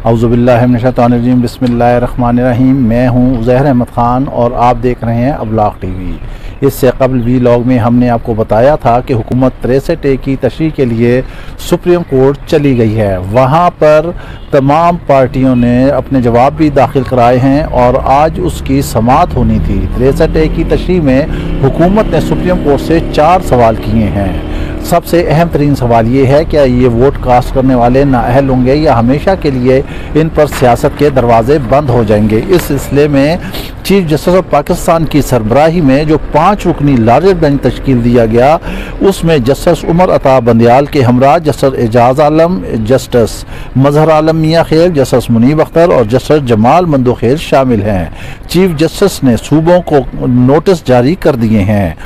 औज़ुबिल्लाहि मिनश्शैतानिर्रजीम बिस्मिल्लाहिर्रहमानिर्रहीम। मैं हूं उज़ैर अहमद ख़ान और आप देख रहे हैं अब्लाग टीवी। इससे कबल व्लॉग में हमने आपको बताया था कि हुकूमत 63A की तशरीह के लिए सुप्रीम कोर्ट चली गई है। वहां पर तमाम पार्टियों ने अपने जवाब भी दाखिल कराए हैं और आज उसकी समाअत होनी थी। 63A की तशरीह में हुकूमत ने सुप्रीम कोर्ट से 4 सवाल किए हैं। सबसे अहम तरीन सवाल ये है कि ये वोट कास्ट करने वाले नाअहल होंगे या हमेशा के लिए इन पर सियासत के दरवाजे बंद हो जाएंगे। इस सिलसिले में चीफ जस्टिस ऑफ पाकिस्तान की सरबराही में जो 5 रुकनी लार्जर बेंच तश्कील दिया गया, उसमें जस्टिस उमर अता बंदियाल के हमरा जस्टिस एजाज आलम, जस्टिस मजहर आलम मियाँ खेल, जस्टिस मुनीब अख्तर और जस्टिस जमाल मंदोखेल शामिल हैं। चीफ जस्टिस ने सूबों को नोटिस जारी कर दिए हैं।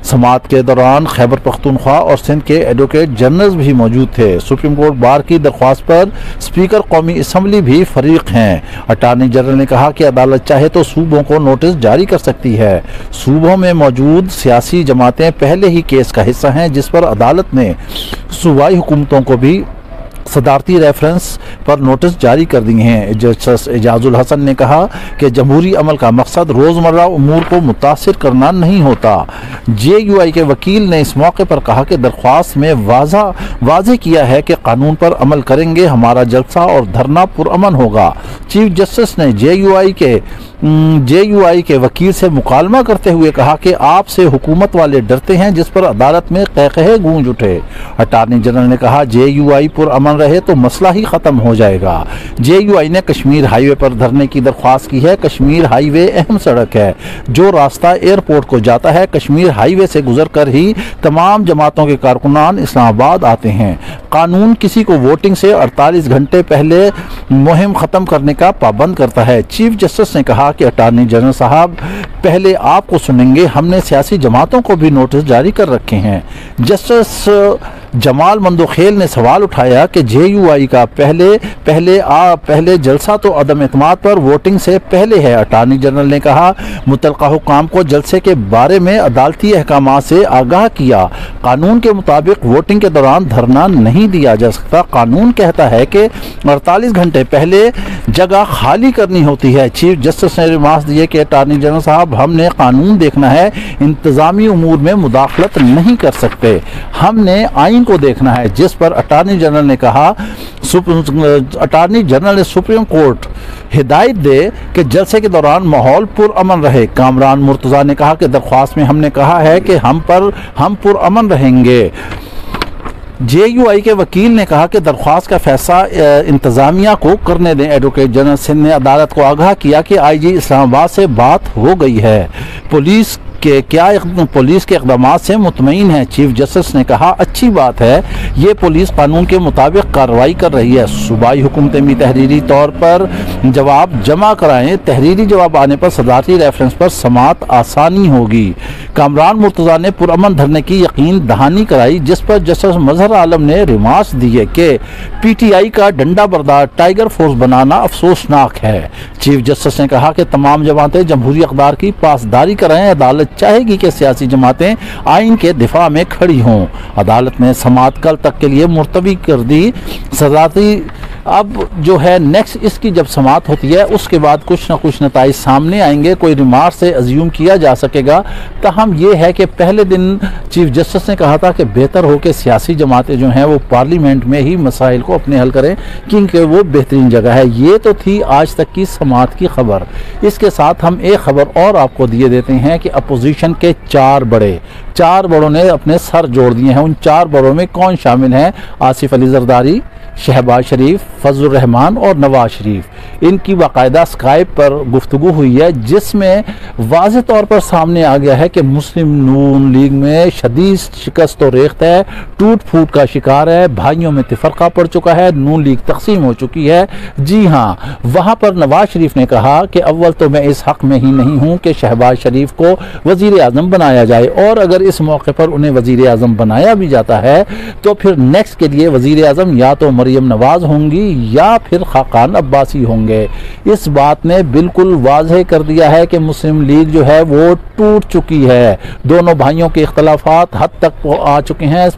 समाअत के दौरान खैबर पख्तूनख्वा और सिंध के एडवोकेट जनरल्स भी मौजूद थे। सुप्रीम कोर्ट बार की दरख्वास्त पर स्पीकर कौमी असम्बली भी फरीक हैं। अटार्नी जनरल ने कहा कि अदालत चाहे तो सूबों को नोटिस जारी कर सकती है। सूबों में मौजूद सियासी जमातें पहले ही केस का हिस्सा हैं, जिस पर अदालत ने सूबाई हुकूमतों को भी सदारती रेफरेंस पर नोटिस जारी कर दिए हैं। जस्टिस एजाजुल हसन ने कहा कि जमहूरी अमल का मकसद रोज़मर्रा उमूर को मुतासिर करना नहीं होता। JUI के वकील ने इस मौके पर कहा कि दरख्वास्त में वाज़ेह किया है कि कानून पर अमल करेंगे, हमारा जलसा और धरना पुरअमन होगा। चीफ जस्टिस ने JUI के वकील से मुकालमा करते हुए कहा कि आपसे हुकूमत वाले डरते हैं, जिस पर अदालत में कहकहे गूंज उठे। अटार्नी जनरल ने कहा JUI पुरअमन रहे तो मसला ही खत्म हो जाएगा। JUI ने कश्मीर हाईवे पर धरने की दरख्वास्त की है। कश्मीर हाईवे अहम सड़क है जो रास्ता एयरपोर्ट को जाता है। कश्मीर हाईवे से गुजरकर ही तमाम जमातों के कारकुनान इस्लामाबाद आते हैं। कानून किसी को वोटिंग से 48 घंटे पहले मुहिम खत्म करने का पाबंद करता है। चीफ जस्टिस ने कहा कि अटार्नी जनरल साहब पहले आपको सुनेंगे, हमने सियासी जमातों को भी नोटिस जारी कर रखे हैं। जस्टिस जमाल मंदोखेल ने सवाल उठाया कि JUI का पहले जलसा तो अदम एतमाद पर वोटिंग से पहले है। अटार्नी जनरल ने कहा मुतलका हुक्काम को जलसे के बारे में अदालती अहकाम से आगाह किया। कानून के मुताबिक वोटिंग के दौरान धरना नहीं दिया जा सकता। कानून कहता है कि 48 घंटे पहले जगह खाली करनी होती है। चीफ जस्टिस ने रिमार्क्स दिए कि अटार्नी जनरल साहब, हमने कानून देखना है, इंतजामी उमूर में मुदाखलत नहीं कर सकते। हमने आइन को देखना है। जिस पर अटार्नी जनरल ने कहा अटार्नी जनरल ने सुप्रीम कोर्ट हिदायत दे कि जलसे के दौरान माहौल पुरअमन रहे। कामरान मुर्तज़ा ने कहा कि दरख्वास्त में हमने कहा है कि हम पुरअमन रहेंगे। JUI के वकील ने कहा कि दरख्वास्त का फैसला इंतजामिया को करने दें। एडवोकेट जनरल सिंध ने अदालत को आगाह किया कि IG इस्लामाबाद से बात हो गई है। पुलिस के इक़दाम से मुतमईन है। चीफ जस्टिस ने कहा अच्छी बात है, ये पुलिस कानून के मुताबिक कार्रवाई कर रही है। सूबाई हुकूमतें भी तहरीरी तौर पर जवाब जमा कराएं। तहरीरी जवाब आने पर सदारती रेफरेंस पर समाअत आसानी होगी। कामरान मुर्तज़ा ने पुरअमन धरने की यकीन दहानी कराई, जिस पर जस्टिस मजहर आलम ने रिमार्क्स दिए कि PTI का डंडा बरदार टाइगर फोर्स बनाना अफसोसनाक है। चीफ जस्टिस ने कहा कि तमाम जमातें जमहूरी अक़दार की पासदारी कराएं। अदालत चाहेगी कि सियासी जमातें आइन के दिफा में खड़ी हों। अदालत ने समाअत कल तक के लिए मुलतवी कर दी। सदारती अब जो है नेक्स्ट इसकी जब समाअत होती है उसके बाद कुछ ना कुछ नताइज सामने आएंगे। कोई रिमार्क से अज्यूम किया जा सकेगा। ताहम ये है कि पहले दिन चीफ जस्टिस ने कहा था कि बेहतर हो कि सियासी जमातें जो हैं वो पार्लियामेंट में ही मसाइल को अपने हल करें, क्योंकि वो बेहतरीन जगह है। ये तो थी आज तक की समाअत की खबर। इसके साथ हम एक खबर और आपको दिए देते हैं कि अपोजिशन के 4 बड़ों ने अपने सर जोड़ दिए हैं। उन 4 बड़ों में कौन शामिल हैं? आसिफ अली जरदारी, शहबाज शरीफ, फजल रहमान और नवाज शरीफ। इनकी बाकायदा स्काइप पर गुफ्तगू हुई है, जिसमें वाज़ेह तौर पर सामने आ गया है कि मुस्लिम नून लीग में शदीद शिकस्त और रेख्त है, टूट फूट का शिकार है, भाइयों में तफरका पड़ चुका है, नून लीग तकसीम हो चुकी है। जी हाँ, वहाँ पर नवाज शरीफ ने कहा कि अव्वल तो मैं इस हक में ही नहीं हूँ कि शहबाज शरीफ को वज़ीर आज़म बनाया जाए, और अगर इस मौके पर उन्हें वज़ीर आज़म बनाया भी जाता है तो फिर नेक्स्ट के लिए वज़ीर आज़म या तो मरियम नवाज होंगी या फिर खाकान अब्बासी होंगी। होंगे। इस बात ने बिल्कुल वाज़ेह कर दिया है कि मुस्लिम लीग जो है वो टूट चुकी है। दोनों भाइयों के इख्तलाफात हद तक आ चुके हैं।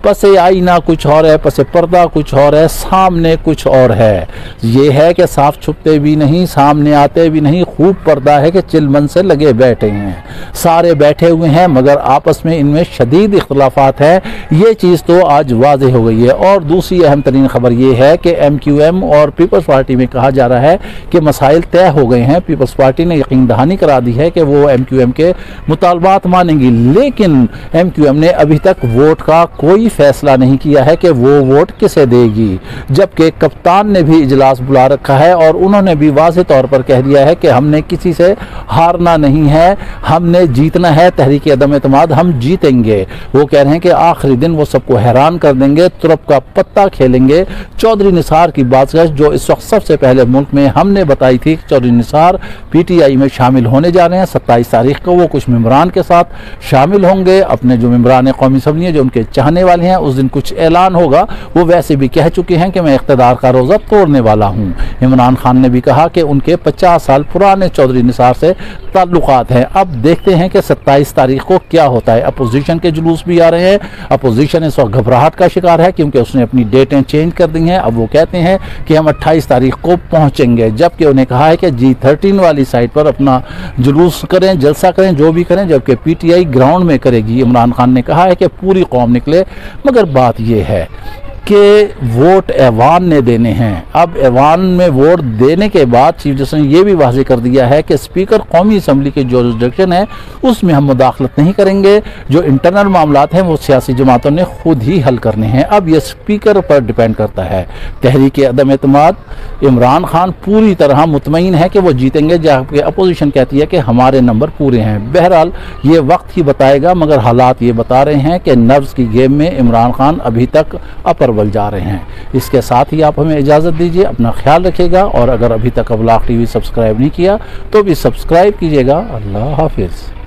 पसे आईना कुछ और है, पसे पर्दा कुछ और है, सामने कुछ और है। ये है कि साफ छुपते भी नहीं, सामने आते भी नहीं, खूब पर्दा है कि चिलमन से लगे बैठे हैं। सारे बैठे हुए हैं मगर आपस में इनमें शदीद इख्तलाफात है। ये चीज़ तो आज वाज़ेह हो गई है। और दूसरी अहम तरीन खबर ये है कि MQM और पीपल्स पार्टी में कहा जा रहा है कि मसाइल तय हो गए हैं। पीपल्स पार्टी ने यकीन दहानी करा दी है कि वो MQM के मुतालबात मानेंगी, लेकिन MQM ने अभी तक वोट का कोई फैसला नहीं किया है कि वो वोट किसे देगी। जबकि कप्तान ने भी इजलास बुला रखा है और उन्होंने भी वाज़ेह तौर पर कह दिया है कि हमने किसी से हारना नहीं है, हमने जीतना है। तहरीक अदम एतमाद हम जीतेंगे। वो कह रहे हैं कि आखिरी दिन वो सबको हैरान कर देंगे, तुरप का पत्ता खेलेंगे। चौधरी निसार की बात जो इस वक्त सबसे पहले मुल्क में हमने बताई थी कि चौधरी निसार PTI में शामिल होने जा रहे हैं। 27 तारीख को वो कुछ मेंबरान के साथ शामिल होंगे। अपने जो मेंबरान कौमी असम्बली हैं जो उनके चाहने वाले हैं, उस दिन कुछ ऐलान होगा। वो वैसे भी कह चुके हैं कि मैं इख्तिदार का रोज़ा तोड़ने वाला हूँ। इमरान खान ने भी कहा कि उनके 50 साल पुराने चौधरी निसार से ताल्लुकात हैं। अब देखते हैं कि 27 तारीख को क्या होता है। अपोजिशन के जुलूस भी आ रहे हैं। अपोजिशन इस वक्त घबराहट का शिकार है क्योंकि उसने अपनी डेटें चेंज कर दी हैं। अब वो कहते हैं कि हम 28 तारीख को पहुंचेंगे, जबकि उन्हें कहा है कि G13 वाली साइड पर अपना जुलूस करें, जलसा करें, जो भी करें, जबकि PTI ग्राउंड में करेगी। इमरान खान ने कहा है कि पूरी कौम निकले, मगर बात यह है कि वोट ऐवान ने देने हैं। अब ऐवान में वोट देने के बाद चीफ जस्टिस ने यह भी वाज़ेह कर दिया है कि स्पीकर कौमी असम्बली के जो जुरिसडिक्शन है उसमें हम मुदाखलत नहीं करेंगे। जो इंटरनल मामलात हैं वो सियासी जमातों ने खुद ही हल करने हैं। अब यह स्पीकर पर डिपेंड करता है। तहरीक अदम एतमाद इमरान खान पूरी तरह मुतमईन है कि वो जीतेंगे, जबकि अपोजिशन कहती है कि हमारे नंबर पूरे हैं। बहरहाल ये वक्त ही बताएगा, मगर हालात ये बता रहे हैं कि नर्व्स की गेम में इमरान खान अभी तक अपर जा रहे हैं। इसके साथ ही आप हमें इजाज़त दीजिए। अपना ख्याल रखिएगा और अगर अभी तक अबलाग TV सब्सक्राइब नहीं किया तो भी सब्सक्राइब कीजिएगा। अल्लाह हाफिज़।